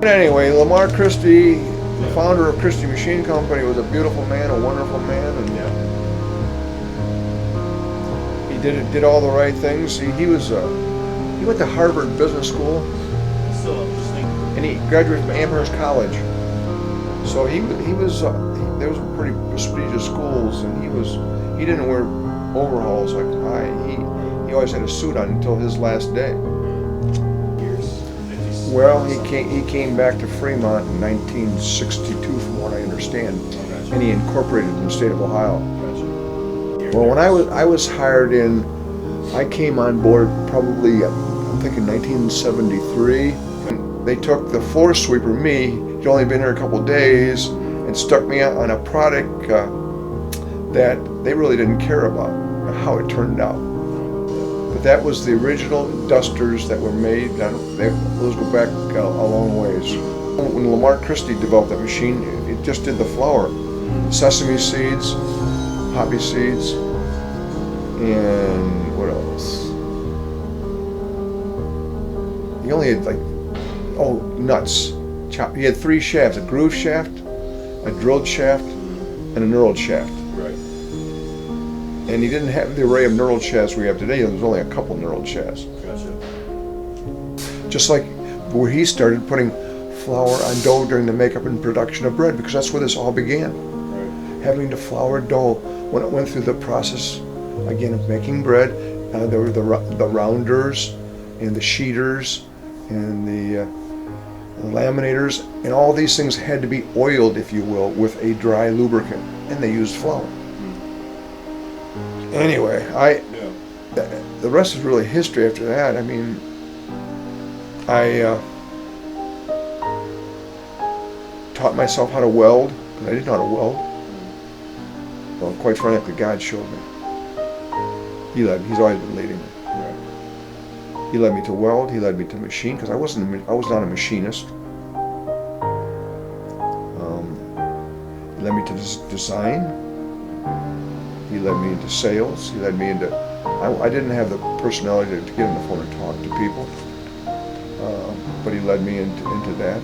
Anyway, Lamar Christie, the founder of Christie Machine Company, was a beautiful man, a wonderful man, and he did all the right things. He went to Harvard Business School, and he graduated from Amherst College. So there was pretty prestigious schools, and he didn't wear overalls like I. He always had a suit on until his last day. Well, he came back to Fremont in 1962, from what I understand, and he incorporated in the state of Ohio. Well, when I was hired in, I came on board probably, I'm thinking 1973. They took the floor sweeper, me, he'd only been here a couple of days, and stuck me on a product that they really didn't care about how it turned out. But that was the original dusters that were made. Those go back a long ways. When Lamar Christie developed that machine, it just did the flour. Sesame seeds, poppy seeds, and what else? He only had nuts. He had 3 shafts: a groove shaft, a drilled shaft, and a knurled shaft. Right. And he didn't have the array of knurled shafts we have today. There was only a couple knurled shafts. Gotcha. Just like where he started putting flour on dough during the makeup and production of bread, because that's where this all began. Right. Having to flour dough. When it went through the process, again, of making bread, there were the rounders and the sheeters and the laminators, and all these things had to be oiled, if you will, with a dry lubricant, and they used flour. Anyway, the rest is really history after that. I mean, I taught myself how to weld, because I didn't know how to weld. Well, quite frankly, God showed me. He's always been leading me. He led me to weld. He led me to machine, because I was not a machinist. He led me to design. He led me into sales. He led me into. I didn't have the personality to get on the phone and talk to people, but he led me into that.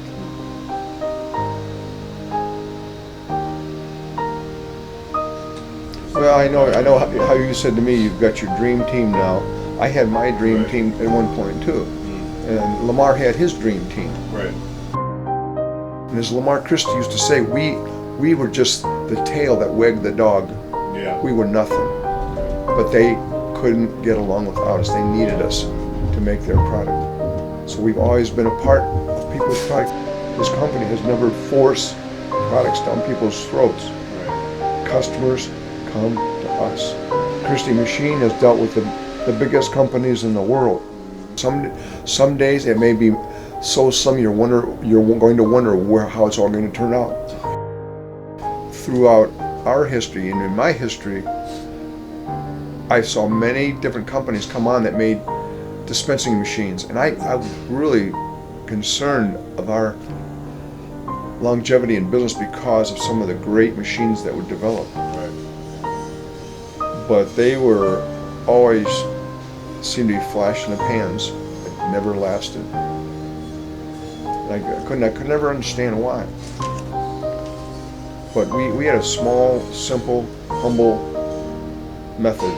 Well, I know how you said to me, you've got your dream team now. I had my dream team at one point too, and Lamar had his dream team. Right. And as Lamar Christie used to say, we were just the tail that wagged the dog. Yeah. We were nothing, but they couldn't get along without us. They needed us to make their product. So we've always been a part of people's product. This company has never forced products down people's throats. Right. Customers come to us. Christie Machine has dealt with the biggest companies in the world. Some days it may be so you're going to wonder how it's all going to turn out. Throughout our history and in my history, I saw many different companies come on that made dispensing machines, and I was really concerned of our longevity in business because of some of the great machines that were developed. Right. But they were always seemed to be flash in the pans. It never lasted. And I could never understand why. But we had a small, simple, humble method